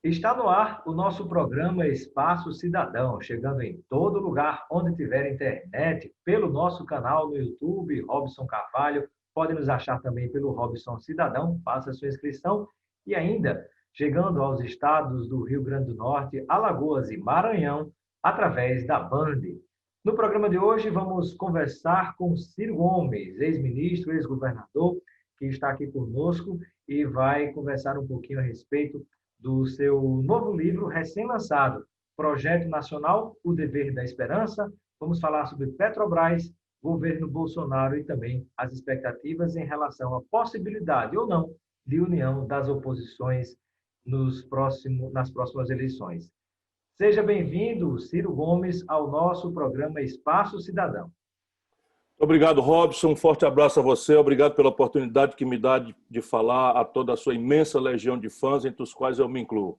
Está no ar o nosso programa Espaço Cidadão, chegando em todo lugar onde tiver internet, pelo nosso canal no YouTube, Robson Carvalho. Pode nos achar também pelo Robson Cidadão, faça sua inscrição. E ainda, chegando aos estados do Rio Grande do Norte, Alagoas e Maranhão, através da Band. No programa de hoje, vamos conversar com Ciro Gomes, ex-ministro, ex-governador, que está aqui conosco e vai conversar um pouquinho a respeito do seu novo livro recém-lançado, Projeto Nacional, O Dever da Esperança. Vamos falar sobre Petrobras, governo Bolsonaro e também as expectativas em relação à possibilidade ou não de união das oposições nas próximas eleições. Seja bem-vindo, Ciro Gomes, ao nosso programa Espaço Cidadão. Obrigado, Robson. Um forte abraço a você. Obrigado pela oportunidade que me dá de falar a toda a sua imensa legião de fãs, entre os quais eu me incluo.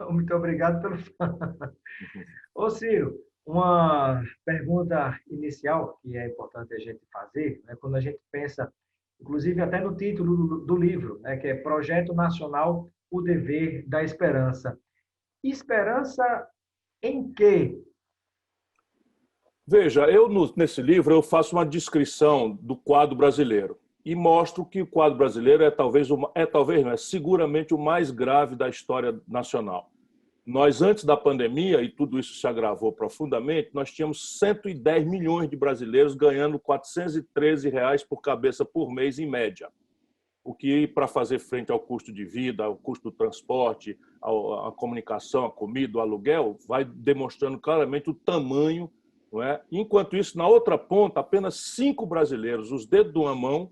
Muito obrigado pelo fã. Ô, Ciro, uma pergunta inicial que é importante a gente fazer, né, quando a gente pensa, inclusive até no título do livro, né, que é Projeto Nacional, O Dever da Esperança. Esperança em quê? Veja, nesse livro eu faço uma descrição do quadro brasileiro e mostro que o quadro brasileiro é seguramente o mais grave da história nacional. Nós, antes da pandemia, e tudo isso se agravou profundamente, nós tínhamos 110 milhões de brasileiros ganhando R$ 413 por cabeça por mês, em média. O que, para fazer frente ao custo de vida, ao custo do transporte, à comunicação, à comida, ao aluguel, vai demonstrando claramente o tamanho. Não é? Enquanto isso, na outra ponta, apenas 5 brasileiros, os dedos de uma mão,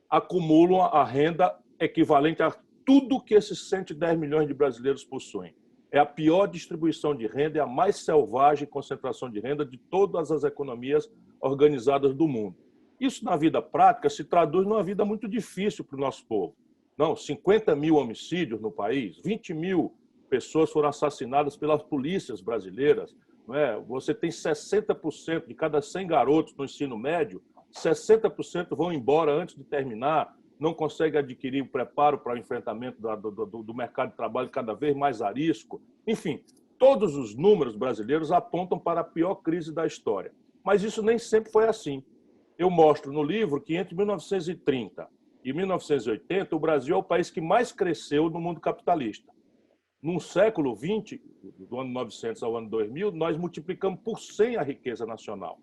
acumulam a renda equivalente a tudo que esses 110 milhões de brasileiros possuem. É a pior distribuição de renda, é a mais selvagem concentração de renda de todas as economias organizadas do mundo. Isso, na vida prática, se traduz numa vida muito difícil para o nosso povo. Não, 50 mil homicídios no país, 20 mil pessoas foram assassinadas pelas polícias brasileiras. Não é? Você tem 60% de cada 100 garotos no ensino médio, 60% vão embora antes de terminar, não conseguem adquirir o preparo para o enfrentamento do mercado de trabalho cada vez mais arisco. Enfim, todos os números brasileiros apontam para a pior crise da história. Mas isso nem sempre foi assim. Eu mostro no livro que entre 1930 e 1980, o Brasil é o país que mais cresceu no mundo capitalista. No século XX, do ano 900 ao ano 2000, nós multiplicamos por 100 a riqueza nacional.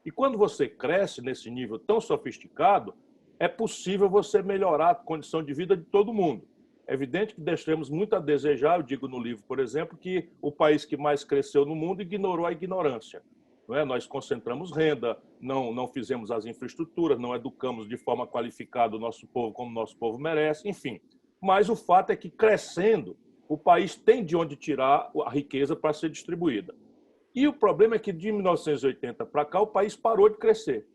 E quando você cresce nesse nível tão sofisticado, é possível você melhorar a condição de vida de todo mundo. É evidente que deixamos muito a desejar. Eu digo no livro, por exemplo, que o país que mais cresceu no mundo ignorou a ignorância. Não é? Nós concentramos renda, não fizemos as infraestruturas, não educamos de forma qualificada o nosso povo como o nosso povo merece, enfim. Mas o fato é que, crescendo, o país tem de onde tirar a riqueza para ser distribuída. E o problema é que, de 1980 para cá, o país parou de crescer.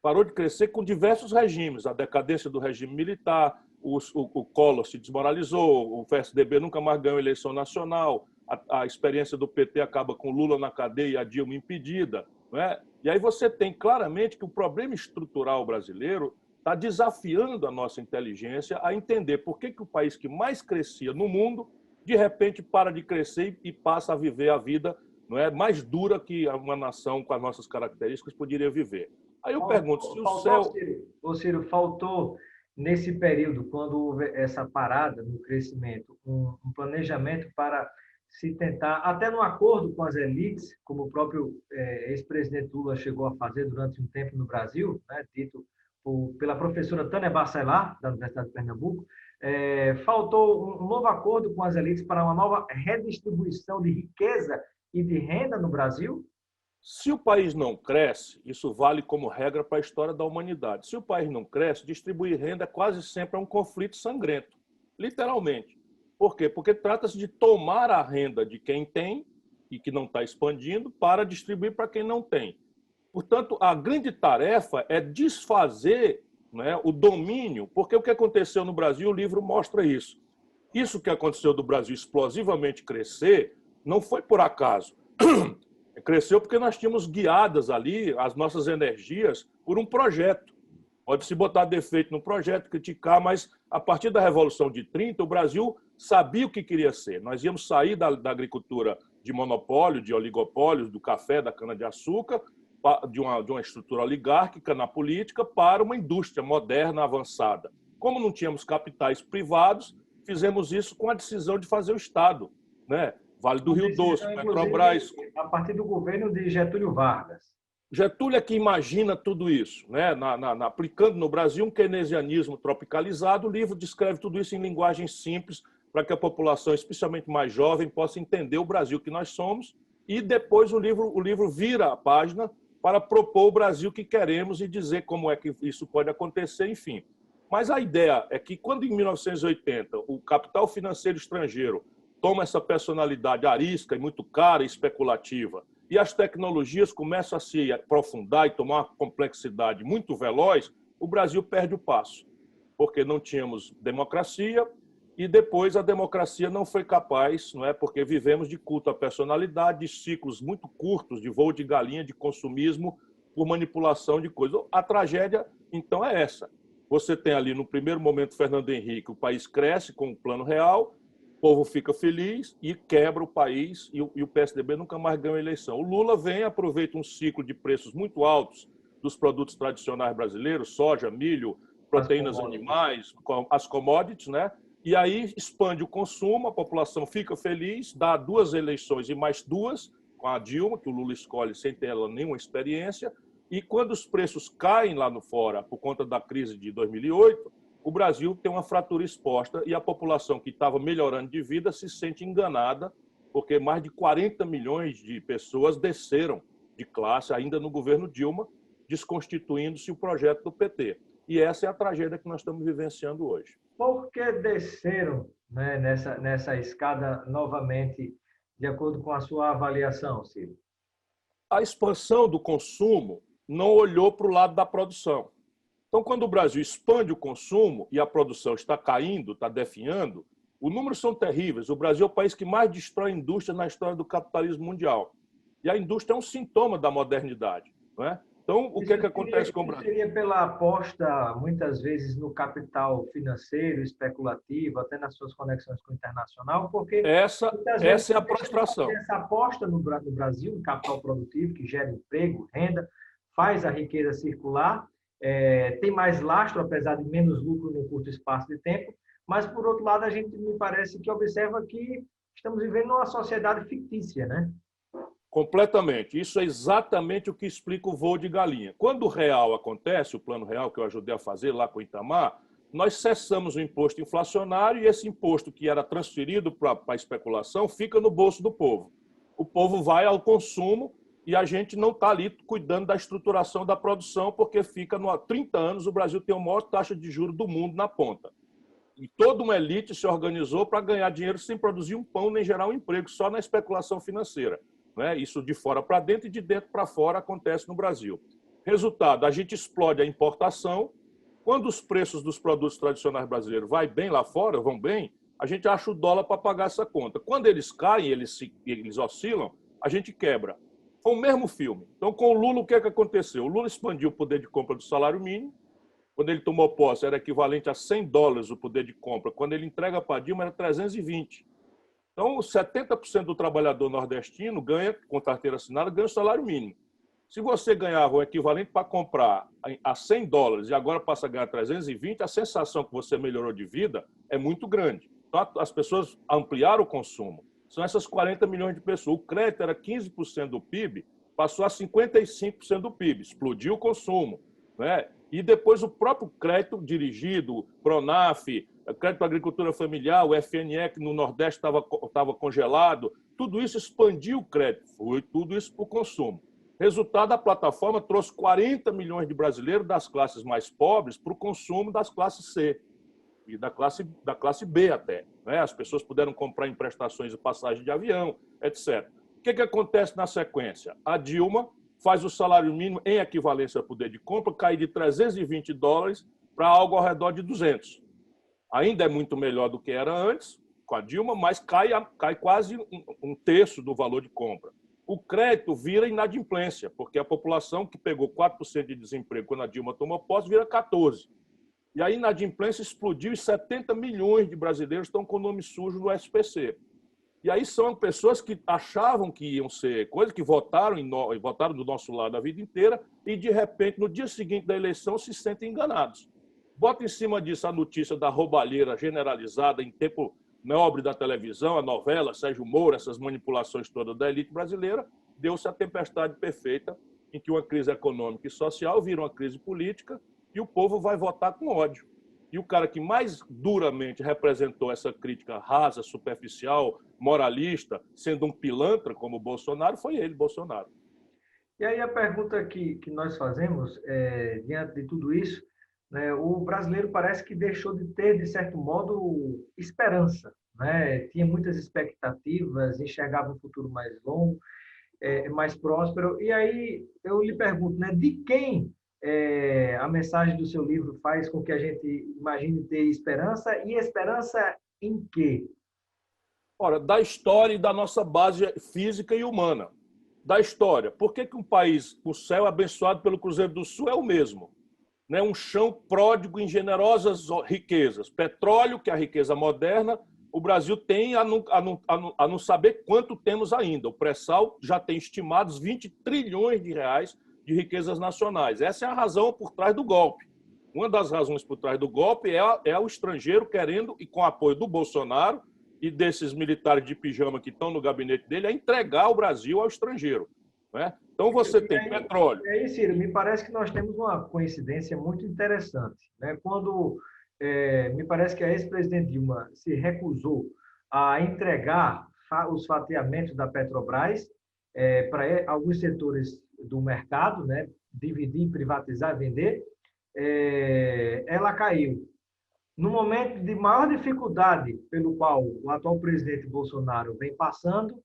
Parou de crescer com diversos regimes. A decadência do regime militar, o Collor se desmoralizou, o PSDB nunca mais ganhou eleição nacional, a experiência do PT acaba com Lula na cadeia e a Dilma impedida. Não é? E aí você tem claramente que o problema estrutural brasileiro está desafiando a nossa inteligência a entender por que o país que mais crescia no mundo, de repente, para de crescer e passa a viver a vida, não é, mais dura que uma nação com as nossas características poderia viver. Aí eu pergunto, se o céu... Ciro, faltou, nesse período, quando houve essa parada no crescimento, um planejamento para se tentar, até no acordo com as elites, como o próprio ex-presidente Lula chegou a fazer durante um tempo no Brasil, né, dito pela professora Tânia Bacelar, da Universidade de Pernambuco, faltou um novo acordo com as elites para uma nova redistribuição de riqueza e de renda no Brasil? Se o país não cresce, isso vale como regra para a história da humanidade. Se o país não cresce, distribuir renda quase sempre é um conflito sangrento, literalmente. Por quê? Porque trata-se de tomar a renda de quem tem e que não está expandindo para distribuir para quem não tem. Portanto, a grande tarefa é desfazer, né, o domínio, porque o que aconteceu no Brasil, o livro mostra isso. Isso que aconteceu do Brasil explosivamente crescer não foi por acaso. Cresceu porque nós tínhamos guiadas ali as nossas energias por um projeto. Pode-se botar defeito no projeto, criticar, mas a partir da Revolução de 30, o Brasil sabia o que queria ser. Nós íamos sair da agricultura de monopólio, de oligopólios, do café, da cana-de-açúcar, de uma estrutura oligárquica na política, para uma indústria moderna, avançada. Como não tínhamos capitais privados, fizemos isso com a decisão de fazer o Estado, né? Vale do Rio Doce, Petrobras. A partir do governo de Getúlio Vargas. Getúlio é que imagina tudo isso, né? Aplicando no Brasil um keynesianismo tropicalizado. O livro descreve tudo isso em linguagem simples, para que a população, especialmente mais jovem, possa entender o Brasil que nós somos. E depois o livro vira a página para propor o Brasil que queremos e dizer como é que isso pode acontecer, enfim. Mas a ideia é que, quando em 1980 o capital financeiro estrangeiro toma essa personalidade arisca e muito cara e especulativa, e as tecnologias começam a se aprofundar e tomar uma complexidade muito veloz, o Brasil perde o passo, porque não tínhamos democracia e depois a democracia não foi capaz, não é? Porque vivemos de culto à personalidade, de ciclos muito curtos de voo de galinha, de consumismo por manipulação de coisas. A tragédia, então, é essa. Você tem ali, no primeiro momento, Fernando Henrique, o país cresce com o Plano Real, o povo fica feliz e quebra o país e o PSDB nunca mais ganha a eleição. O Lula vem, aproveita um ciclo de preços muito altos dos produtos tradicionais brasileiros, soja, milho, proteínas animais, as commodities, né? E aí expande o consumo, a população fica feliz, dá 2 eleições e mais 2 com a Dilma, que o Lula escolhe sem ter ela nenhuma experiência, e quando os preços caem lá no fora por conta da crise de 2008, o Brasil tem uma fratura exposta e a população que estava melhorando de vida se sente enganada, porque mais de 40 milhões de pessoas desceram de classe ainda no governo Dilma, desconstituindo-se o projeto do PT. E essa é a tragédia que nós estamos vivenciando hoje. Por que desceram, né, nessa escada novamente, de acordo com a sua avaliação, Ciro? A expansão do consumo não olhou para o lado da produção. Então, quando o Brasil expande o consumo e a produção está caindo, está definhando, os números são terríveis. O Brasil é o país que mais destrói indústria na história do capitalismo mundial. E a indústria é um sintoma da modernidade, não é? Então, o que acontece com o Brasil? Seria pela aposta, muitas vezes, no capital financeiro, especulativo, até nas suas conexões com o internacional, porque essa é a prostração. Essa aposta no Brasil, no capital produtivo, que gera emprego, renda, faz a riqueza circular, tem mais lastro, apesar de menos lucro no curto espaço de tempo, mas, por outro lado, a gente me parece que observa que estamos vivendo uma sociedade fictícia, né? Completamente. Isso é exatamente o que explica o voo de galinha. Quando o real acontece, o plano real que eu ajudei a fazer lá com o Itamar, nós cessamos o imposto inflacionário e esse imposto que era transferido para a especulação fica no bolso do povo. O povo vai ao consumo e a gente não está ali cuidando da estruturação da produção, porque fica há 30 anos o Brasil tem a maior taxa de juros do mundo na ponta. E toda uma elite se organizou para ganhar dinheiro sem produzir um pão nem gerar um emprego, só na especulação financeira. Isso de fora para dentro e de dentro para fora acontece no Brasil. Resultado, a gente explode a importação. Quando os preços dos produtos tradicionais brasileiros vão bem lá fora, a gente acha o dólar para pagar essa conta. Quando eles caem, eles oscilam, a gente quebra. Foi o mesmo filme. Então, com o Lula, o que aconteceu? O Lula expandiu o poder de compra do salário mínimo. Quando ele tomou posse, era equivalente a $100 o poder de compra. Quando ele entrega para Dilma, era 320. Então, 70% do trabalhador nordestino ganha, com carteira assinada, ganha o salário mínimo. Se você ganhava o equivalente para comprar a $100 e agora passa a ganhar 320, a sensação que você melhorou de vida é muito grande. Então, as pessoas ampliaram o consumo. São essas 40 milhões de pessoas. O crédito era 15% do PIB, passou a 55% do PIB. Explodiu o consumo, né? E depois o próprio crédito dirigido, Pronaf, crédito à agricultura familiar, o FNE, que no Nordeste estava congelado, tudo isso expandiu o crédito, foi tudo isso para o consumo. Resultado, a plataforma trouxe 40 milhões de brasileiros das classes mais pobres para o consumo das classes C e da classe B até. Né? As pessoas puderam comprar em prestações e passagem de avião, etc. O que acontece na sequência? A Dilma faz o salário mínimo em equivalência ao poder de compra cair de $320 para algo ao redor de 200. Ainda é muito melhor do que era antes, com a Dilma, mas cai quase um terço do valor de compra. O crédito vira inadimplência, porque a população que pegou 4% de desemprego quando a Dilma tomou posse vira 14%. E a inadimplência explodiu e 70 milhões de brasileiros estão com o nome sujo no SPC. E aí são pessoas que achavam que iam ser coisas, que votaram votaram do nosso lado a vida inteira e, de repente, no dia seguinte da eleição, se sentem enganados. Bota em cima disso a notícia da roubalheira generalizada em tempo nobre da televisão, a novela, Sérgio Moro, essas manipulações todas da elite brasileira, deu-se a tempestade perfeita em que uma crise econômica e social vira uma crise política e o povo vai votar com ódio. E o cara que mais duramente representou essa crítica rasa, superficial, moralista, sendo um pilantra como o Bolsonaro, foi ele, Bolsonaro. E aí a pergunta que nós fazemos, diante de tudo isso, né, o brasileiro parece que deixou de ter, de certo modo, esperança. Né? Tinha muitas expectativas, enxergava um futuro mais longo, mais próspero. E aí eu lhe pergunto, né, de quem a mensagem do seu livro faz com que a gente imagine ter esperança, e esperança em quê? Ora, da história e da nossa base física e humana. Da história. Por que um país, o céu abençoado pelo Cruzeiro do Sul é o mesmo? Né? Um chão pródigo em generosas riquezas. Petróleo, que é a riqueza moderna, o Brasil tem a não saber quanto temos ainda. O pré-sal já tem estimados 20 trilhões de reais de riquezas nacionais. Essa é a razão por trás do golpe. Uma das razões por trás do golpe é o estrangeiro querendo, e com apoio do Bolsonaro e desses militares de pijama que estão no gabinete dele, é entregar o Brasil ao estrangeiro. Né? Então você tem petróleo. E aí, Ciro, me parece que nós temos uma coincidência muito interessante. Né? Quando me parece que a ex-presidente Dilma se recusou a entregar os fatiamentos da Petrobras para alguns setores do mercado, né? Dividir, privatizar, vender, ela caiu. No momento de maior dificuldade pelo qual o atual presidente Bolsonaro vem passando,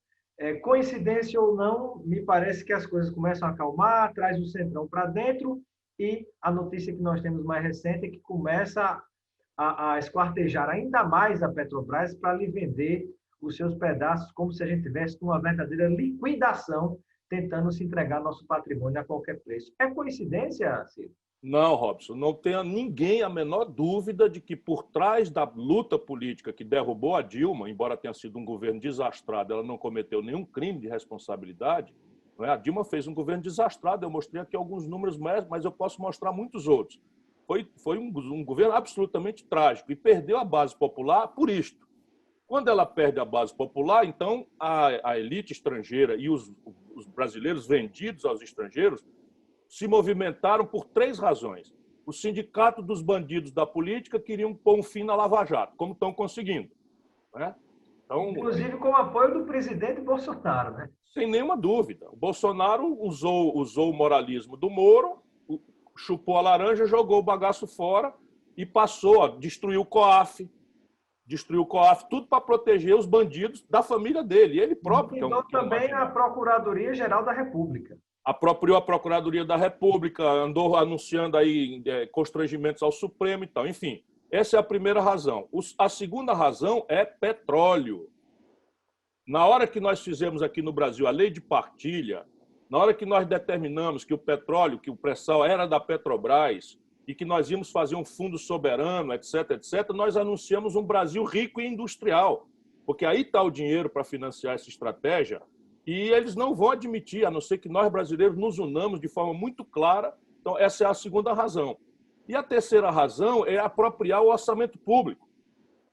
coincidência ou não, me parece que as coisas começam a acalmar, traz o Centrão para dentro, e a notícia que nós temos mais recente é que começa a esquartejar ainda mais a Petrobras para lhe vender os seus pedaços, como se a gente tivesse uma verdadeira liquidação, tentando se entregar nosso patrimônio a qualquer preço. É coincidência, Ciro? Não, Robson, não tenha ninguém a menor dúvida de que por trás da luta política que derrubou a Dilma, embora tenha sido um governo desastrado, ela não cometeu nenhum crime de responsabilidade. Não é? A Dilma fez um governo desastrado, eu mostrei aqui alguns números, mas eu posso mostrar muitos outros. Foi um governo absolutamente trágico e perdeu a base popular por isto. Quando ela perde a base popular, então a elite estrangeira e os brasileiros vendidos aos estrangeiros se movimentaram por 3 razões. O sindicato dos bandidos da política queriam pôr um fim na Lava Jato, como estão conseguindo. Né? Então, inclusive com o apoio do presidente Bolsonaro. Né? Sem nenhuma dúvida. O Bolsonaro usou o moralismo do Moro, chupou a laranja, jogou o bagaço fora e passou, destruiu o COAF, tudo para proteger os bandidos da família dele. Ele próprio. E também a Procuradoria-Geral da República. Apropriou a Procuradoria da República, andou anunciando aí constrangimentos ao Supremo e tal. Enfim, essa é a primeira razão. A segunda razão é petróleo. Na hora que nós fizemos aqui no Brasil a lei de partilha, na hora que nós determinamos que o petróleo, que o pré-sal era da Petrobras e que nós íamos fazer um fundo soberano, etc., etc., nós anunciamos um Brasil rico e industrial, porque aí está o dinheiro para financiar essa estratégia. E eles não vão admitir, a não ser que nós brasileiros nos unamos de forma muito clara. Então, essa é a segunda razão. E a terceira razão é apropriar o orçamento público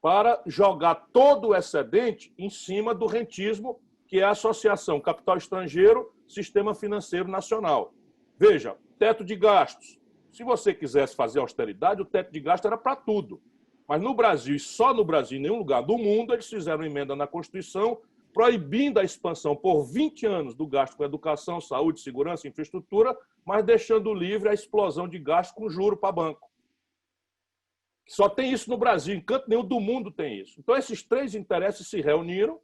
para jogar todo o excedente em cima do rentismo, que é a associação capital estrangeiro, sistema financeiro nacional. Veja, teto de gastos. Se você quisesse fazer austeridade, o teto de gasto era para tudo. Mas no Brasil, e só no Brasil, em nenhum lugar do mundo, eles fizeram uma emenda na Constituição proibindo a expansão por 20 anos do gasto com educação, saúde, segurança, infraestrutura, mas deixando livre a explosão de gasto com juro para banco. Só tem isso no Brasil, em canto nenhum do mundo tem isso. Então, esses 3 interesses se reuniram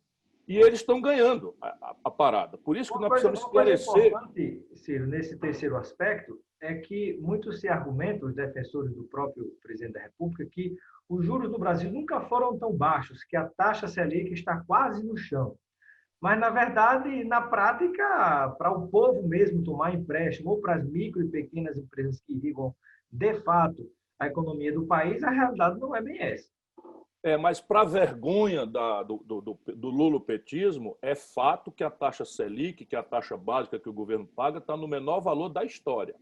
e eles estão ganhando a parada. Por isso que nós precisamos esclarecer. Uma coisa importante, Ciro, nesse terceiro aspecto, é que muitos se argumentam, os defensores do próprio presidente da República, que os juros no Brasil nunca foram tão baixos, que a taxa Selic está quase no chão. Mas, na verdade, na prática, para o povo mesmo tomar empréstimo, ou para as micro e pequenas empresas que irrigam, de fato, a economia do país, a realidade não é bem essa. Mas para vergonha do lulopetismo, é fato que a taxa Selic, que é a taxa básica que o governo paga, está no menor valor da história.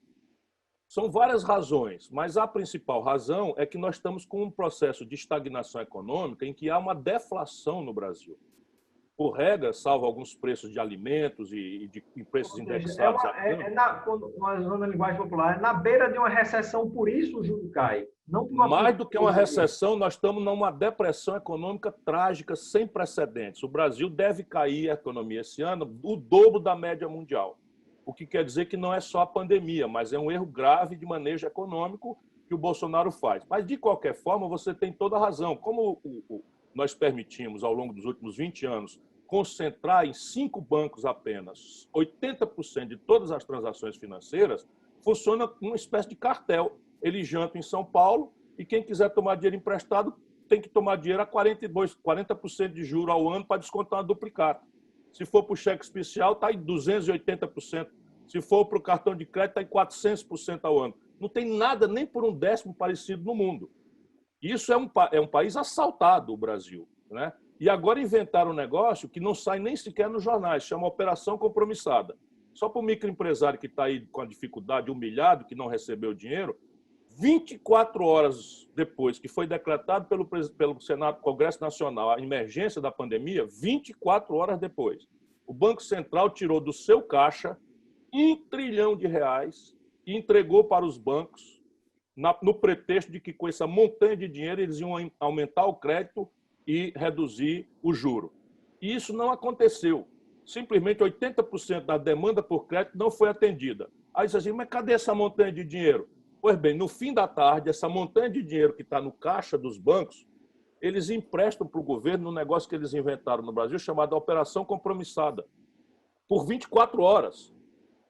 São várias razões, mas a principal razão é que nós estamos com um processo de estagnação econômica em que há uma deflação no Brasil. Por regra, salvo alguns preços de alimentos e de preços indexados. Quando nós usamos a linguagem popular, é na beira de uma recessão, por isso o juro cai. Não Mais do que uma recessão, nós estamos numa depressão econômica trágica, sem precedentes. O Brasil deve cair a economia esse ano o dobro da média mundial. O que quer dizer que não é só a pandemia, mas é um erro grave de manejo econômico que o Bolsonaro faz. Mas, de qualquer forma, você tem toda a razão. Como nós permitimos, ao longo dos últimos 20 anos, concentrar em 5 bancos apenas 80% de todas as transações financeiras, funciona uma espécie de cartel. Eles jantam em São Paulo e quem quiser tomar dinheiro emprestado tem que tomar dinheiro a 40% de juros ao ano para descontar uma duplicata. Se for para o cheque especial, está em 280%. Se for para o cartão de crédito, está em 400% ao ano. Não tem nada, nem por um décimo parecido no mundo. Isso é um país assaltado, o Brasil, né? E agora inventaram um negócio que não sai nem sequer nos jornais, chama Operação Compromissada. Só para o microempresário que está aí com a dificuldade, humilhado, que não recebeu dinheiro, 24 horas depois que foi decretado pelo Senado, Congresso Nacional, a emergência da pandemia, 24 horas depois, o Banco Central tirou do seu caixa R$ 1 trilhão e entregou para os bancos no pretexto de que com essa montanha de dinheiro eles iam aumentar o crédito e reduzir o juro. E isso não aconteceu. Simplesmente 80% da demanda por crédito não foi atendida. Aí diz assim, mas cadê essa montanha de dinheiro? Pois bem, no fim da tarde, essa montanha de dinheiro que está no caixa dos bancos, eles emprestam para o governo um negócio que eles inventaram no Brasil chamado Operação Compromissada, por 24 horas.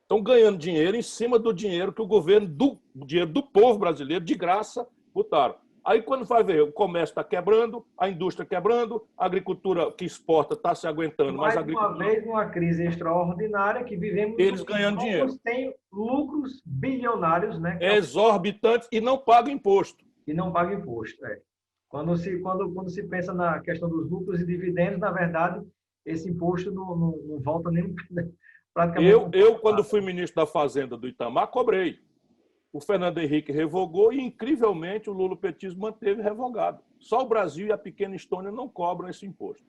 Estão ganhando dinheiro em cima do dinheiro que o governo, dinheiro do povo brasileiro, de graça, botaram. Aí, quando vai ver, o comércio está quebrando, a indústria quebrando, a agricultura que exporta está se aguentando. Mais uma vez, numa crise extraordinária que vivemos... Eles ganhando dinheiro. Têm lucros bilionários, né? Exorbitantes e não pagam imposto. E não pagam imposto, é. Quando se pensa na questão dos lucros e dividendos, na verdade, esse imposto não volta nem praticamente... Eu, quando fui ministro da Fazenda do Itamar, cobrei. O Fernando Henrique revogou e, incrivelmente, o lulopetismo manteve revogado. Só o Brasil e a pequena Estônia não cobram esse imposto.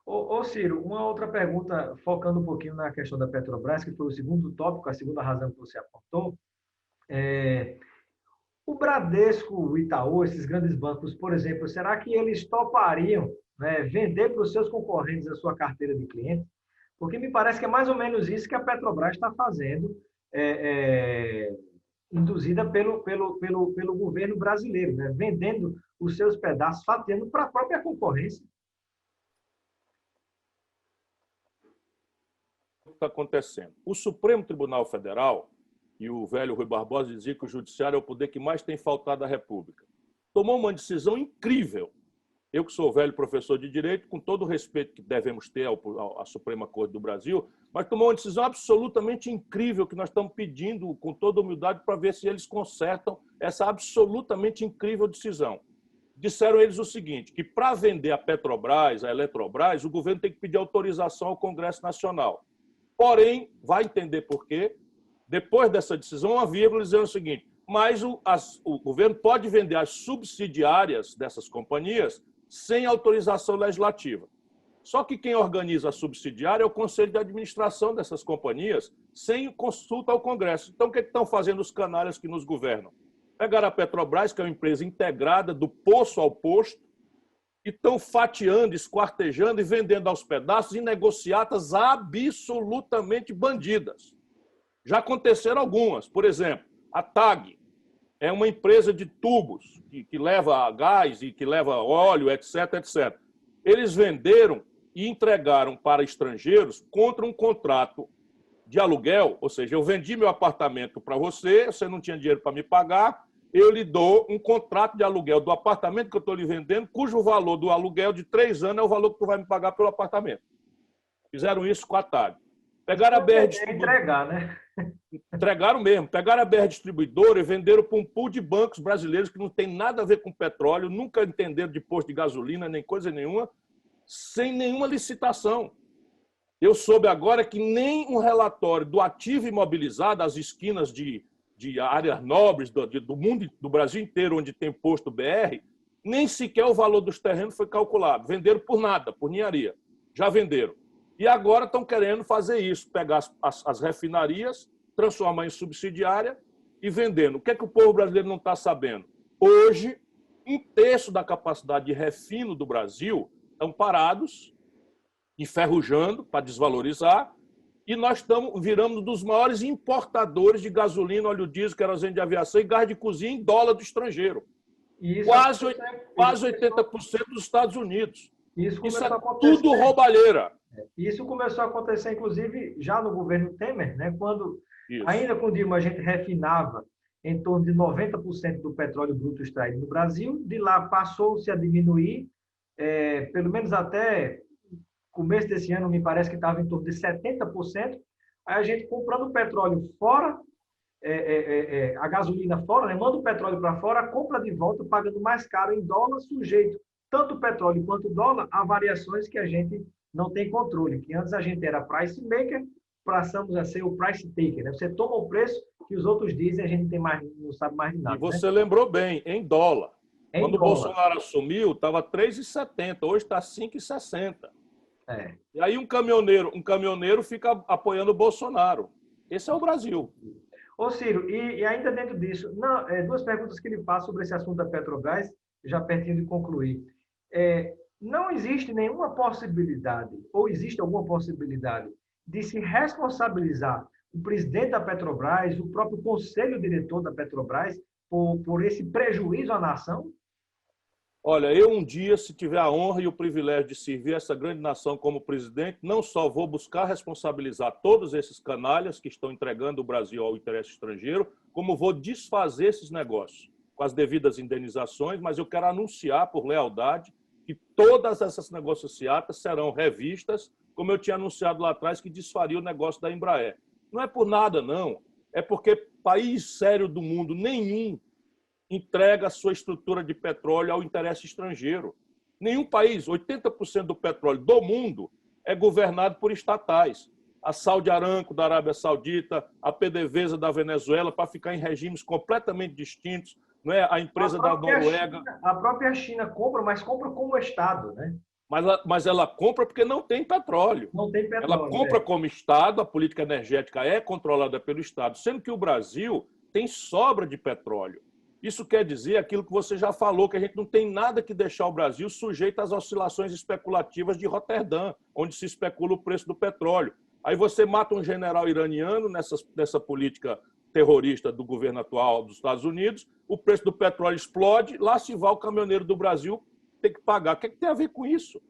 Ô Ciro, uma outra pergunta, focando um pouquinho na questão da Petrobras, que foi o segundo tópico, a segunda razão que você apontou. O Bradesco, o Itaú, esses grandes bancos, por exemplo, será que eles topariam, né, vender para os seus concorrentes a sua carteira de clientes? Porque me parece que é mais ou menos isso que a Petrobras está fazendo, induzida pelo governo brasileiro, né? Vendendo os seus pedaços, fatiando para a própria concorrência. O que está acontecendo? O Supremo Tribunal Federal, e o velho Rui Barbosa dizia que o judiciário é o poder que mais tem faltado à República, tomou uma decisão incrível. Eu, que sou velho professor de Direito, com todo o respeito que devemos ter à Suprema Corte do Brasil, mas tomou uma decisão absolutamente incrível que nós estamos pedindo, com toda humildade, para ver se eles consertam essa absolutamente incrível decisão. Disseram eles o seguinte, que para vender a Petrobras, a Eletrobras, o governo tem que pedir autorização ao Congresso Nacional. Porém, vai entender por quê, depois dessa decisão, uma vírgula dizendo o seguinte, mas o governo pode vender as subsidiárias dessas companhias sem autorização legislativa. Só que quem organiza a subsidiária é o Conselho de Administração dessas companhias, sem consulta ao Congresso. Então, o que estão fazendo os canalhas que nos governam? Pegaram a Petrobras, que é uma empresa integrada do poço ao posto, e estão fatiando, esquartejando e vendendo aos pedaços em negociatas absolutamente bandidas. Já aconteceram algumas. Por exemplo, a TAG é uma empresa de tubos que leva gás e que leva óleo, etc, etc. Eles venderam e entregaram para estrangeiros contra um contrato de aluguel, ou seja, eu vendi meu apartamento para você, você não tinha dinheiro para me pagar, eu lhe dou um contrato de aluguel do apartamento que eu estou lhe vendendo, cujo valor do aluguel de 3 anos é o valor que tu vai me pagar pelo apartamento. Fizeram isso com a TAG. Pegaram a BR Distribuidora. Entregar, né? Entregaram mesmo. Pegaram a BR Distribuidora e venderam para um pool de bancos brasileiros que não tem nada a ver com petróleo, nunca entenderam de posto de gasolina, nem coisa nenhuma, sem nenhuma licitação. Eu soube agora que nem um relatório do ativo imobilizado, as esquinas de áreas nobres do mundo, do Brasil inteiro, onde tem posto BR, nem sequer o valor dos terrenos foi calculado. Venderam por nada, por ninharia. Já venderam. E agora estão querendo fazer isso, pegar as refinarias, transformar em subsidiária e vendendo. O que é que o povo brasileiro não está sabendo? Hoje, 1/3 da capacidade de refino do Brasil estão parados, enferrujando para desvalorizar, e nós viramos dos maiores importadores de gasolina, óleo diesel, querosene de aviação e gás de cozinha em dólar do estrangeiro. Quase 80% dos Estados Unidos. Isso é tudo roubalheira. Isso começou a acontecer, inclusive, já no governo Temer, né? Quando, ainda com o Dilma, a gente refinava em torno de 90% do petróleo bruto extraído no Brasil. De lá passou-se a diminuir, pelo menos até começo desse ano, me parece que estava em torno de 70%. Aí a gente comprando o petróleo fora, a gasolina fora, né? Manda o petróleo para fora, compra de volta, pagando mais caro em dólar, sujeito tanto o petróleo quanto o dólar a variações que a gente não tem controle. Que antes a gente era price maker, passamos a ser o price taker. Né? Você toma o preço que os outros dizem, a gente não sabe mais de nada. E você lembrou bem, em dólar. Quando o Bolsonaro assumiu, estava 3,70, hoje está 5,60. E aí um caminhoneiro fica apoiando o Bolsonaro. Esse é o Brasil. Ô Ciro, e ainda dentro disso, duas perguntas que ele faz sobre esse assunto da Petrobras, já pertinho de concluir. Não existe nenhuma possibilidade, ou existe alguma possibilidade, de se responsabilizar o presidente da Petrobras, o próprio conselho diretor da Petrobras, por esse prejuízo à nação? Olha, eu um dia, se tiver a honra e o privilégio de servir essa grande nação como presidente, não só vou buscar responsabilizar todos esses canalhas que estão entregando o Brasil ao interesse estrangeiro, como vou desfazer esses negócios com as devidas indenizações, mas eu quero anunciar, por lealdade, que todas essas negociatas serão revistas, como eu tinha anunciado lá atrás, que desfaria o negócio da Embraer. Não é por nada, não. É porque país sério do mundo nenhum entrega a sua estrutura de petróleo ao interesse estrangeiro. Nenhum país, 80% do petróleo do mundo é governado por estatais. A Saudi Aramco da Arábia Saudita, a PDVSA da Venezuela, para ficar em regimes completamente distintos, não é? A empresa da Noruega. A própria China compra, mas compra como Estado, né? Mas ela compra porque não tem petróleo. Não tem petróleo. Ela compra como Estado, a política energética é controlada pelo Estado, sendo que o Brasil tem sobra de petróleo. Isso quer dizer aquilo que você já falou, que a gente não tem nada que deixar o Brasil sujeito às oscilações especulativas de Roterdã, onde se especula o preço do petróleo. Aí você mata um general iraniano nessa política terrorista do governo atual dos Estados Unidos, o preço do petróleo explode, lá se vai o caminhoneiro do Brasil ter que pagar. O que tem a ver com isso?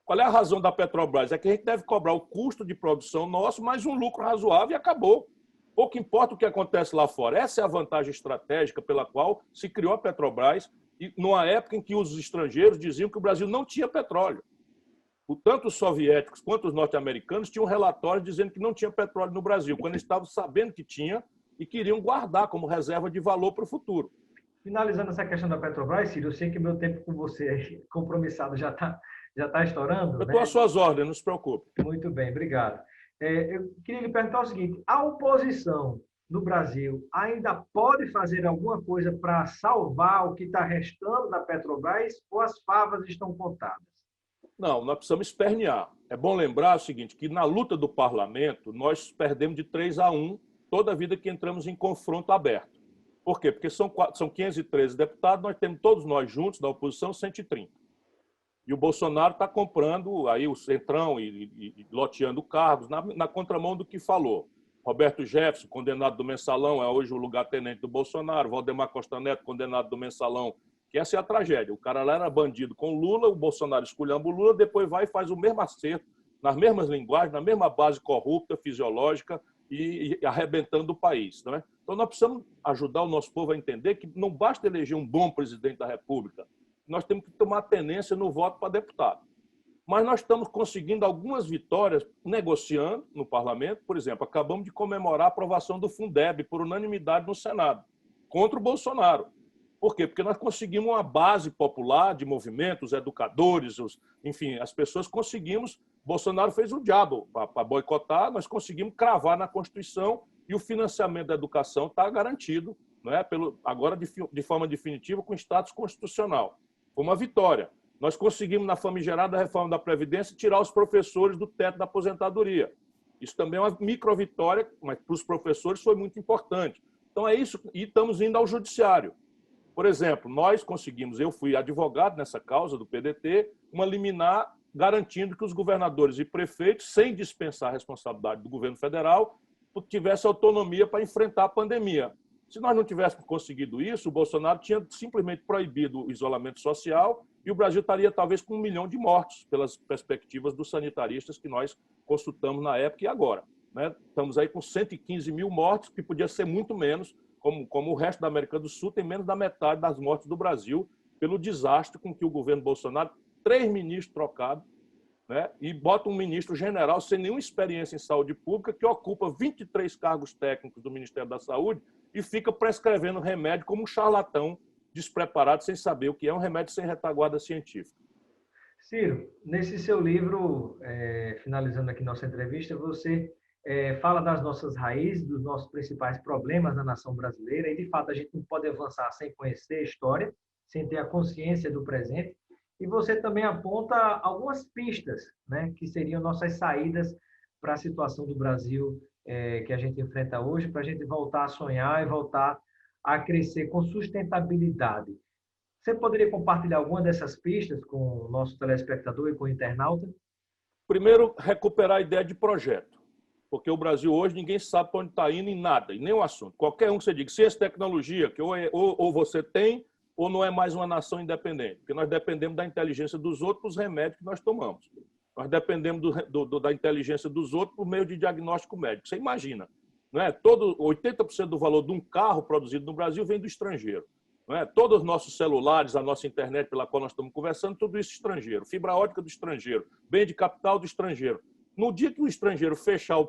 Qual é a razão da Petrobras? É que a gente deve cobrar o custo de produção nosso, mais um lucro razoável e acabou. Pouco importa o que acontece lá fora. Essa é a vantagem estratégica pela qual se criou a Petrobras, e numa época em que os estrangeiros diziam que o Brasil não tinha petróleo. Tanto os soviéticos quanto os norte-americanos tinham um relatório dizendo que não tinha petróleo no Brasil, quando eles estavam sabendo que tinha e queriam guardar como reserva de valor para o futuro. Finalizando essa questão da Petrobras, Ciro, eu sei que meu tempo com você compromissado já tá estourando. Eu estou às suas ordens, não se preocupe. Muito bem, obrigado. Eu queria lhe perguntar o seguinte: a oposição no Brasil ainda pode fazer alguma coisa para salvar o que está restando da Petrobras ou as favas estão contadas? Não, nós precisamos espernear. É bom lembrar o seguinte, que na luta do parlamento, nós perdemos de 3-1 toda a vida que entramos em confronto aberto. Por quê? Porque são 513 deputados, nós temos todos nós juntos, da oposição, 130. E o Bolsonaro está comprando aí o Centrão e loteando cargos na contramão do que falou. Roberto Jefferson, condenado do Mensalão, é hoje o lugar-tenente do Bolsonaro. Valdemar Costa Neto, condenado do Mensalão, que essa é a tragédia. O cara lá era bandido com Lula, o Bolsonaro esculhamba o Lula, depois vai e faz o mesmo acerto, nas mesmas linguagens, na mesma base corrupta, fisiológica e arrebentando o país. Não é? Então nós precisamos ajudar o nosso povo a entender que não basta eleger um bom presidente da República, nós temos que tomar tenência no voto para deputado. mas nós estamos conseguindo algumas vitórias negociando no parlamento. Por exemplo, acabamos de comemorar a aprovação do Fundeb por unanimidade no Senado, contra o Bolsonaro. Por quê? Porque nós conseguimos uma base popular de movimentos, educadores, enfim, as pessoas conseguimos. Bolsonaro fez o diabo para boicotar, nós conseguimos cravar na Constituição e o financiamento da educação está garantido, não é? Agora de forma definitiva, com status constitucional. Foi uma vitória. Nós conseguimos, na famigerada reforma da Previdência, tirar os professores do teto da aposentadoria. Isso também é uma microvitória, mas para os professores foi muito importante. Então é isso, e estamos indo ao judiciário. Por exemplo, nós conseguimos, eu fui advogado nessa causa do PDT, uma liminar garantindo que os governadores e prefeitos, sem dispensar a responsabilidade do governo federal, tivessem autonomia para enfrentar a pandemia. Se nós não tivéssemos conseguido isso, o Bolsonaro tinha simplesmente proibido o isolamento social e o Brasil estaria talvez com 1 milhão de mortos, pelas perspectivas dos sanitaristas que nós consultamos na época e agora, né? Estamos aí com 115 mil mortos, que podia ser muito menos, como o resto da América do Sul tem menos da metade das mortes do Brasil, pelo desastre com que o governo Bolsonaro, 3 ministros trocados, né, e bota um ministro general sem nenhuma experiência em saúde pública, que ocupa 23 cargos técnicos do Ministério da Saúde e fica prescrevendo remédio como um charlatão despreparado, sem saber o que é um remédio sem retaguarda científica. Ciro, nesse seu livro, finalizando aqui nossa entrevista, você fala das nossas raízes, dos nossos principais problemas na nação brasileira, e de fato a gente não pode avançar sem conhecer a história, sem ter a consciência do presente, e você também aponta algumas pistas, né, que seriam nossas saídas para a situação do Brasil que a gente enfrenta hoje, para a gente voltar a sonhar e voltar a crescer com sustentabilidade. Você poderia compartilhar alguma dessas pistas com o nosso telespectador e com o internauta? Primeiro, recuperar a ideia de projeto. Porque o Brasil hoje, ninguém sabe para onde está indo em nada, em nenhum assunto. Qualquer um que você diga, ciência e tecnologia, que ou você tem, ou não é mais uma nação independente. Porque nós dependemos da inteligência dos outros para os remédios que nós tomamos. Nós dependemos da inteligência dos outros por meio de diagnóstico médico. Você imagina, não é? 80% do valor de um carro produzido no Brasil vem do estrangeiro. Não é? Todos os nossos celulares, a nossa internet pela qual nós estamos conversando, tudo isso estrangeiro. Fibra ótica do estrangeiro, bem de capital do estrangeiro. No dia que o estrangeiro fechar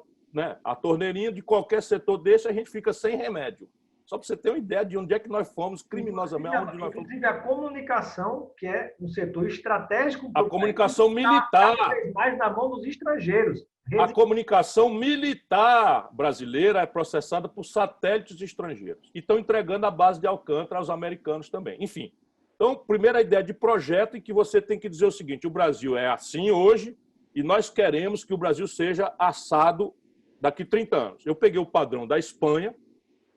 a torneirinha de qualquer setor desse, a gente fica sem remédio. Só para você ter uma ideia de onde é que nós fomos criminosamente. Inclusive a comunicação, que é um setor estratégico. A comunicação militar. Cada vez mais na mão dos estrangeiros. A comunicação militar brasileira é processada por satélites estrangeiros. E estão entregando a base de Alcântara aos americanos também. Enfim. Então, primeira ideia de projeto em que você tem que dizer o seguinte: o Brasil é assim hoje, e nós queremos que o Brasil seja assado daqui a 30 anos. Eu peguei o padrão da Espanha,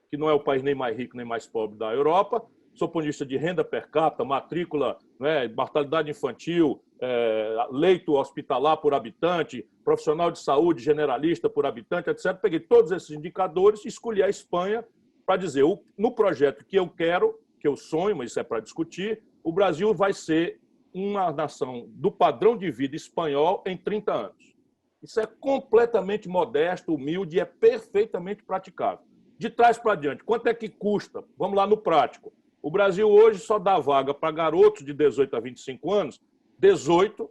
que não é o país nem mais rico nem mais pobre da Europa, sob o ponto de vista de renda per capita, matrícula, mortalidade infantil, leito hospitalar por habitante, profissional de saúde generalista por habitante, etc. Peguei todos esses indicadores e escolhi a Espanha para dizer, no projeto que eu quero, que eu sonho, mas isso é para discutir, o Brasil vai ser uma nação do padrão de vida espanhol em 30 anos. Isso é completamente modesto, humilde e é perfeitamente praticável. De trás para diante, quanto é que custa? Vamos lá no prático. O Brasil hoje só dá vaga para garotos de 18 a 25 anos, 18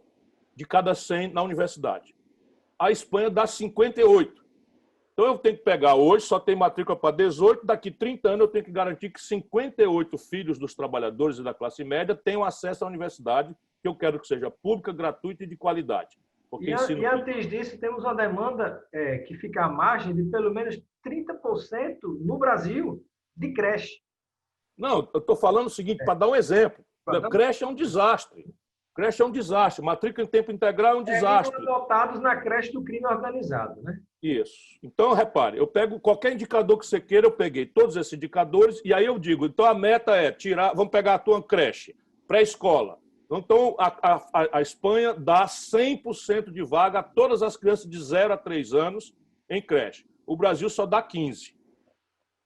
de cada 100 na universidade. A Espanha dá 58. Então eu tenho que pegar hoje, só tem matrícula para 18, daqui 30 anos eu tenho que garantir que 58 filhos dos trabalhadores e da classe média tenham acesso à universidade, que eu quero que seja pública, gratuita e de qualidade. E antes disso, temos uma demanda que fica à margem de pelo menos 30% no Brasil de creche. Não, eu estou falando o seguinte, para dar um exemplo. Creche é um desastre. Creche é um desastre. Matrícula em tempo integral é um desastre. Foram adotados na creche do crime organizado, né? Isso. Então, repare, eu pego qualquer indicador que você queira, eu peguei todos esses indicadores e aí eu digo, então a meta é tirar, vamos pegar a tua creche, pré-escola. Então, a Espanha dá 100% de vaga a todas as crianças de 0 a 3 anos em creche. O Brasil só dá 15%.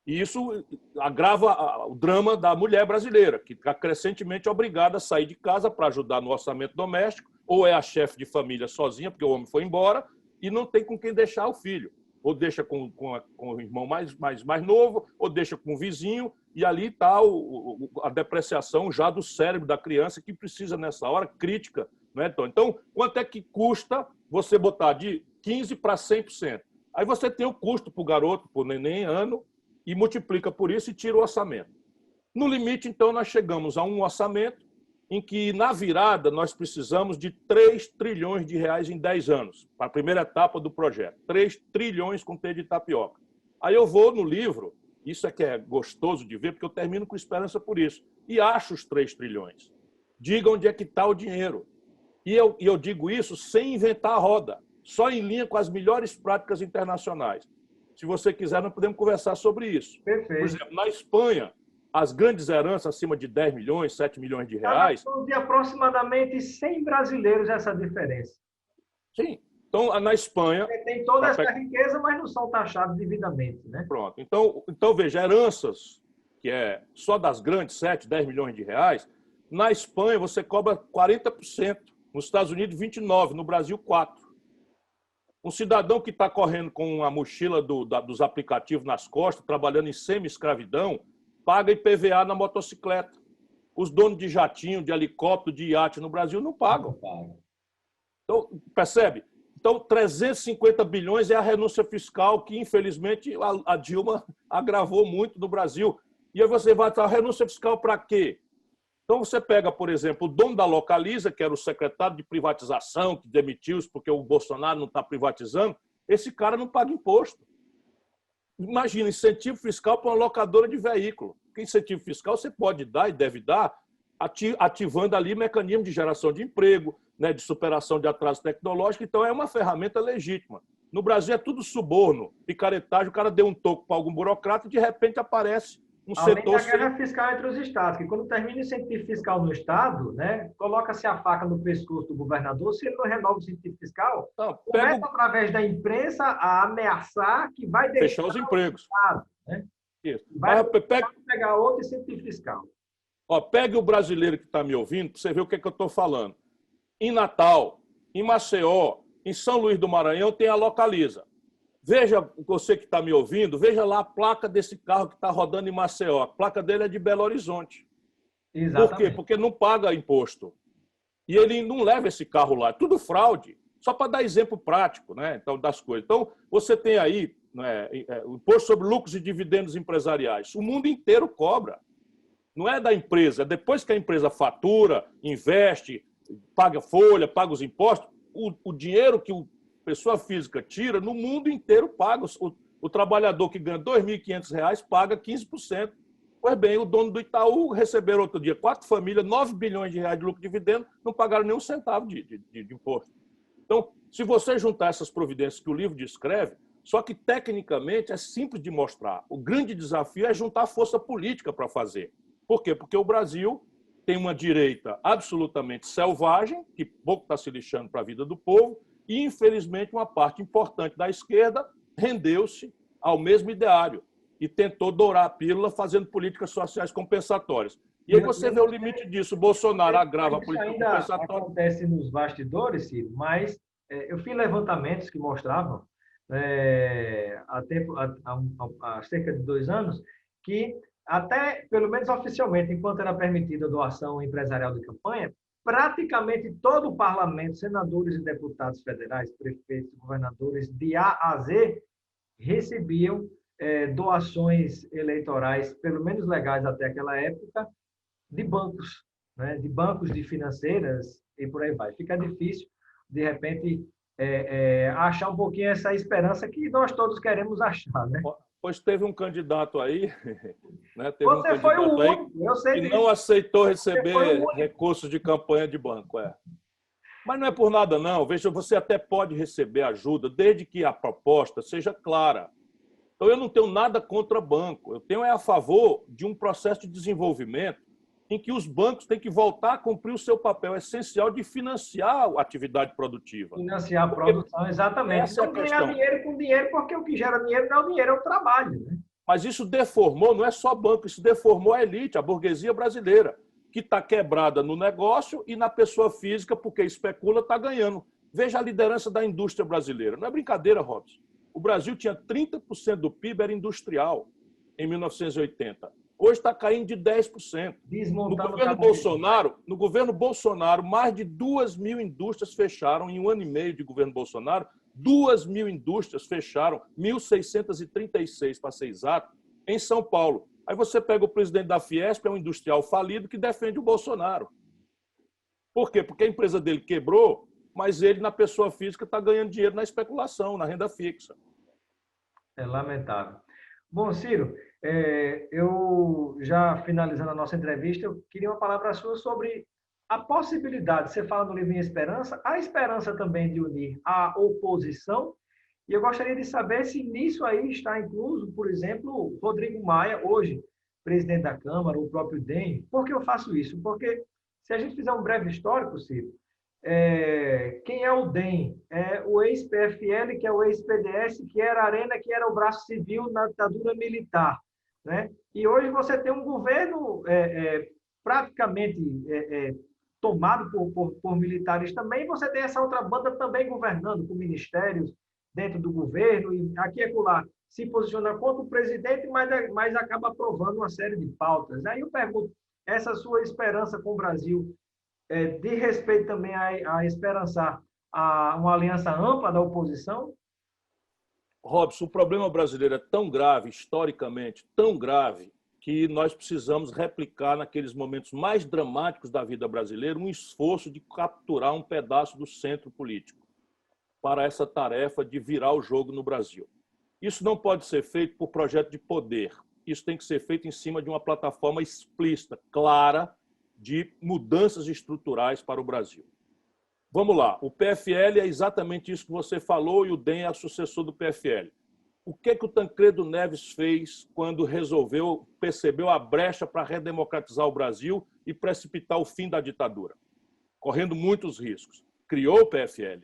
E isso agrava o drama da mulher brasileira, que está crescentemente obrigada a sair de casa para ajudar no orçamento doméstico, ou é a chefe de família sozinha, porque o homem foi embora, e não tem com quem deixar o filho. Ou deixa com o irmão mais novo, ou deixa com o vizinho, e ali está a depreciação já do cérebro da criança, que precisa, nessa hora crítica, Não é, Tom? Então, quanto é que custa você botar de 15% para 100%? Aí você tem o custo para o garoto, para o neném, ano, e multiplica por isso e tira o orçamento. No limite, então, nós chegamos a um orçamento em que, na virada, nós precisamos de 3 trilhões de reais em 10 anos, para a primeira etapa do projeto. 3 trilhões com T de tapioca. Aí eu vou no livro, isso é que é gostoso de ver, porque eu termino com esperança por isso, e acho os 3 trilhões. Diga onde é que está o dinheiro. E eu digo isso sem inventar a roda, só em linha com as melhores práticas internacionais. Se você quiser, nós podemos conversar sobre isso. Perfeito. Por exemplo, na Espanha, as grandes heranças acima de 10 milhões, 7 milhões de reais... De aproximadamente 100 brasileiros essa diferença. Sim. Então, na Espanha... Tem toda essa riqueza, mas não são taxados devidamente, né? Pronto. Então, veja, heranças, que é só das grandes, 7, 10 milhões de reais, na Espanha você cobra 40%, nos Estados Unidos 29%, no Brasil 4%. Um cidadão que está correndo com a mochila dos aplicativos nas costas, trabalhando em semi-escravidão, paga IPVA na motocicleta. Os donos de jatinho, de helicóptero, de iate no Brasil não pagam. Então, percebe? Então, 350 bilhões é a renúncia fiscal que, infelizmente, a Dilma agravou muito no Brasil. E aí você vai a renúncia fiscal para quê? Então, você pega, por exemplo, o dono da Localiza, que era o secretário de privatização, que demitiu-se porque o Bolsonaro não está privatizando, esse cara não paga imposto. Imagina, incentivo fiscal para uma locadora de veículo. Porque incentivo fiscal você pode dar e deve dar, ativando ali mecanismo de geração de emprego, né, de superação de atraso tecnológico. Então, é uma ferramenta legítima. No Brasil é tudo suborno, picaretagem, o cara deu um toco para algum burocrata e, de repente, aparece um além setor... da guerra fiscal entre os estados, que quando termina o incentivo fiscal no estado, né, coloca-se a faca no pescoço do governador, se ele não renova o incentivo fiscal, Não, começa através da imprensa a ameaçar que vai deixar fechar os empregos. Estado, né? Isso. Vai pegar outro incentivo fiscal. Ó, pegue o brasileiro que está me ouvindo para você ver o que eu estou falando. Em Natal, em Maceió, em São Luís do Maranhão, tem a Localiza. Veja, você que está me ouvindo, veja lá a placa desse carro que está rodando em Maceió. A placa dele é de Belo Horizonte. Exatamente. Por quê? Porque não paga imposto. E ele não leva esse carro lá. É tudo fraude. Só para dar exemplo prático, né? Então, das coisas. Então, você tem aí, né, o imposto sobre lucros e dividendos empresariais. O mundo inteiro cobra. Não é da empresa. Depois que a empresa fatura, investe, paga folha, paga os impostos, o dinheiro que o pessoa física tira, no mundo inteiro paga. O trabalhador que ganha R$ 2.500 paga 15%. Pois bem, o dono do Itaú receberam outro dia 4 famílias, 9 bilhões de reais de lucro e dividendo, não pagaram nem um centavo de imposto. Então, se você juntar essas providências que o livro descreve, só que tecnicamente é simples de mostrar. O grande desafio é juntar força política para fazer. Por quê? Porque o Brasil tem uma direita absolutamente selvagem, que pouco está se lixando para a vida do povo, e, infelizmente, uma parte importante da esquerda rendeu-se ao mesmo ideário e tentou dourar a pílula fazendo políticas sociais compensatórias. E aí você vê o limite disso. O Bolsonaro agrava a política compensatória. Acontece nos bastidores, Ciro, mas eu fiz levantamentos que mostravam, há cerca de 2 anos, que até, pelo menos oficialmente, enquanto era permitida a doação empresarial de campanha, praticamente todo o parlamento, senadores e deputados federais, prefeitos, governadores, de A a Z, recebiam doações eleitorais, pelo menos legais até aquela época, de bancos, né? De bancos, de financeiras e por aí vai. Fica difícil, de repente, achar um pouquinho essa esperança que nós todos queremos achar, né? Pois teve um candidato aí, né? Teve Você um foi candidato o único, eu sei que disso. não aceitou receber recursos de campanha de banco. Mas não é por nada, não. Veja, você até pode receber ajuda, desde que a proposta seja clara. Então, eu não tenho nada contra banco. Eu tenho a favor de um processo de desenvolvimento em que os bancos têm que voltar a cumprir o seu papel essencial de financiar a atividade produtiva. Financiar a produção, exatamente. Não ganhar dinheiro com dinheiro, porque o que gera dinheiro não é o dinheiro, é o trabalho, né? Mas isso deformou, não é só banco, isso deformou a elite, a burguesia brasileira, que está quebrada no negócio e na pessoa física, porque especula, está ganhando. Veja a liderança da indústria brasileira. Não é brincadeira, Robson. O Brasil tinha 30% do PIB era industrial em 1980. Hoje está caindo de 10%. Desmontando No governo Bolsonaro, mais de 2.000 indústrias fecharam em um ano e meio de governo Bolsonaro. 2.000 indústrias fecharam, 1.636 para ser exato, em São Paulo. Aí você pega o presidente da Fiesp, é um industrial falido que defende o Bolsonaro. Por quê? Porque a empresa dele quebrou, mas ele, na pessoa física, está ganhando dinheiro na especulação, na renda fixa. É lamentável. Bom, Ciro, eu já finalizando a nossa entrevista, eu queria uma palavra sua sobre a possibilidade, você fala no livro Em Esperança, a esperança também de unir a oposição, e eu gostaria de saber se nisso aí está incluso, por exemplo, Rodrigo Maia, hoje presidente da Câmara, o próprio DEM. Por que eu faço isso? Porque se a gente fizer um breve histórico, Ciro, quem é o DEM? É o ex-PFL, que é o ex-PDS, que era a Arena, que era o braço civil na ditadura militar, né? E hoje você tem um governo praticamente tomado por militares também, e você tem essa outra banda também governando, com ministérios dentro do governo, e aqui e acolá se posiciona contra o presidente, mas acaba aprovando uma série de pautas. Aí eu pergunto, essa sua esperança com o Brasil de respeito também a esperançar uma aliança ampla da oposição? Robson, o problema brasileiro é tão grave, historicamente, tão grave, que nós precisamos replicar naqueles momentos mais dramáticos da vida brasileira um esforço de capturar um pedaço do centro político para essa tarefa de virar o jogo no Brasil. Isso não pode ser feito por projeto de poder. Isso tem que ser feito em cima de uma plataforma explícita, clara, de mudanças estruturais para o Brasil. Vamos lá, o PFL é exatamente isso que você falou e o DEM é o sucessor do PFL. O que o Tancredo Neves fez quando percebeu a brecha para redemocratizar o Brasil e precipitar o fim da ditadura? Correndo muitos riscos. Criou o PFL.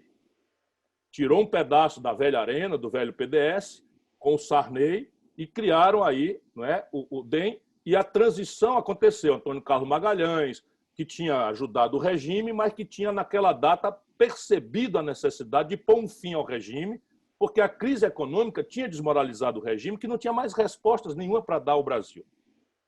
Tirou um pedaço da velha Arena, do velho PDS, com o Sarney, e criaram aí, não é, o DEM, e a transição aconteceu. Antônio Carlos Magalhães, que tinha ajudado o regime, mas que tinha, naquela data, percebido a necessidade de pôr um fim ao regime, porque a crise econômica tinha desmoralizado o regime, que não tinha mais respostas nenhuma para dar ao Brasil.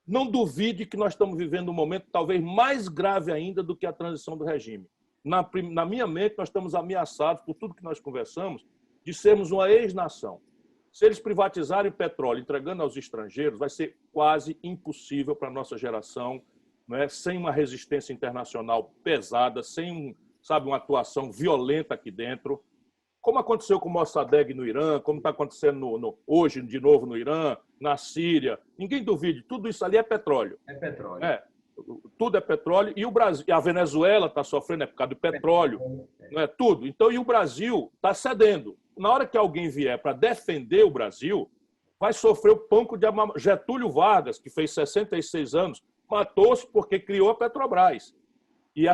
Não duvide que nós estamos vivendo um momento talvez mais grave ainda do que a transição do regime. Na minha mente, nós estamos ameaçados, por tudo que nós conversamos, de sermos uma ex-nação. Se eles privatizarem petróleo, entregando aos estrangeiros, vai ser quase impossível para a nossa geração, não é? Sem uma resistência internacional pesada, sem uma atuação violenta aqui dentro, como aconteceu com o Mossadegh no Irã, como está acontecendo hoje de novo no Irã, na Síria. Ninguém duvide, tudo isso ali é petróleo. É petróleo. Tudo é petróleo. E o Brasil, a Venezuela está sofrendo por causa do petróleo. Não é tudo. Então, e o Brasil está cedendo. Na hora que alguém vier para defender o Brasil, vai sofrer o panco de Getúlio Vargas, que fez 66 anos, matou-se porque criou a Petrobras. E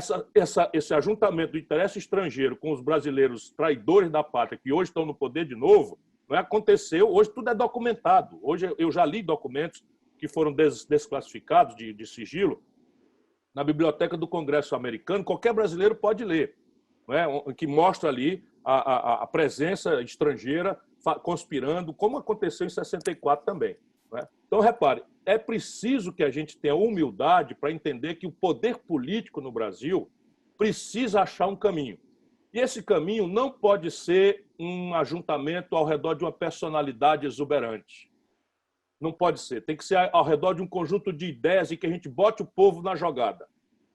esse ajuntamento do interesse estrangeiro com os brasileiros traidores da pátria, que hoje estão no poder de novo, não aconteceu. Hoje tudo é documentado. Hoje eu já li documentos que foram desclassificados de sigilo na biblioteca do Congresso americano. Qualquer brasileiro pode ler, não é? Que mostra ali a presença estrangeira conspirando, como aconteceu em 64 também. Não é? Então, repare, é preciso que a gente tenha humildade para entender que o poder político no Brasil precisa achar um caminho. E esse caminho não pode ser um ajuntamento ao redor de uma personalidade exuberante. Não pode ser. Tem que ser ao redor de um conjunto de ideias e que a gente bote o povo na jogada.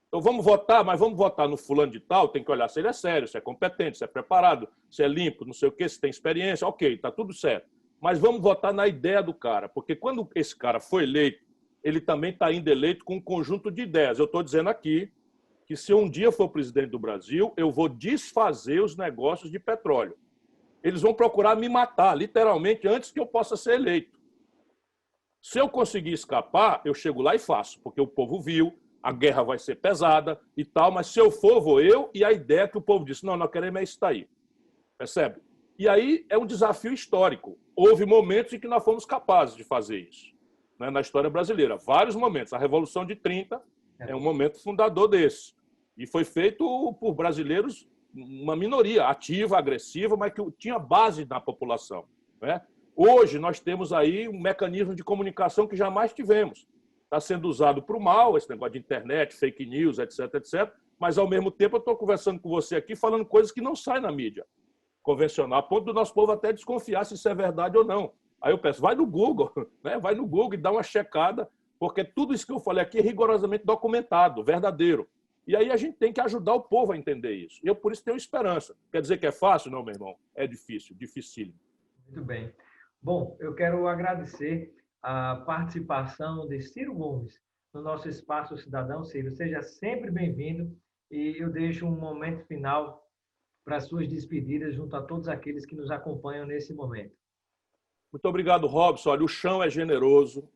Então vamos votar, mas vamos votar no fulano de tal, tem que olhar se ele é sério, se é competente, se é preparado, se é limpo, não sei o quê, se tem experiência, ok, está tudo certo. Mas vamos votar na ideia do cara, porque quando esse cara foi eleito, ele também está indo eleito com um conjunto de ideias. Eu estou dizendo aqui que se eu um dia for presidente do Brasil, eu vou desfazer os negócios de petróleo. Eles vão procurar me matar, literalmente, antes que eu possa ser eleito. Se eu conseguir escapar, eu chego lá e faço, porque o povo viu, a guerra vai ser pesada e tal, mas se eu for, vou eu, e a ideia que o povo disse, não, nós queremos é isso daí. Percebe? E aí é um desafio histórico. Houve momentos em que nós fomos capazes de fazer isso, né, na história brasileira. Vários momentos. A Revolução de 30 é um momento fundador desse. E foi feito por brasileiros, uma minoria ativa, agressiva, mas que tinha base na população, né? Hoje nós temos aí um mecanismo de comunicação que jamais tivemos. Está sendo usado para o mal, esse negócio de internet, fake news, etc, etc. Mas, ao mesmo tempo, eu estou conversando com você aqui, falando coisas que não saem na mídia convencional, a ponto do nosso povo até desconfiar se isso é verdade ou não. Aí eu peço, vai no Google, né? Vai no Google e dá uma checada, porque tudo isso que eu falei aqui é rigorosamente documentado, verdadeiro. E aí a gente tem que ajudar o povo a entender isso. E eu, por isso, tenho esperança. Quer dizer que é fácil? Não, meu irmão. É difícil, dificílimo. Muito bem. Bom, eu quero agradecer a participação de Ciro Gomes no nosso Espaço Cidadão. Ciro, seja sempre bem-vindo e eu deixo um momento final para as suas despedidas junto a todos aqueles que nos acompanham nesse momento. Muito obrigado, Robson. Olha, o chão é generoso,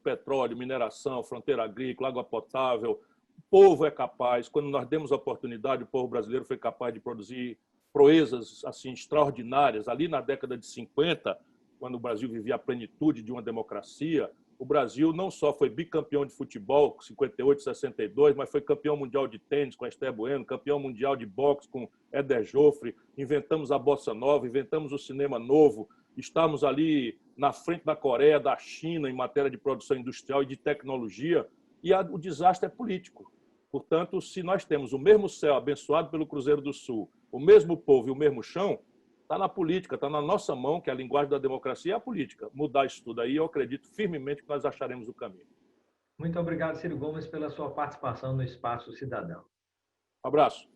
petróleo, mineração, fronteira agrícola, água potável, o povo é capaz. Quando nós demos a oportunidade, o povo brasileiro foi capaz de produzir proezas assim extraordinárias. Ali na década de 50, quando o Brasil vivia a plenitude de uma democracia, o Brasil não só foi bicampeão de futebol, 58 e 62, mas foi campeão mundial de tênis com Esté Bueno, campeão mundial de boxe com Éder Joffre, inventamos a bossa nova, inventamos o cinema novo, estamos ali na frente da Coreia, da China, em matéria de produção industrial e de tecnologia, e o desastre é político. Portanto, se nós temos o mesmo céu abençoado pelo Cruzeiro do Sul, o mesmo povo e o mesmo chão, está na política, está na nossa mão, que é a linguagem da democracia, é a política. Mudar isso tudo aí, eu acredito firmemente que nós acharemos o caminho. Muito obrigado, Ciro Gomes, pela sua participação no Espaço Cidadão. Um abraço.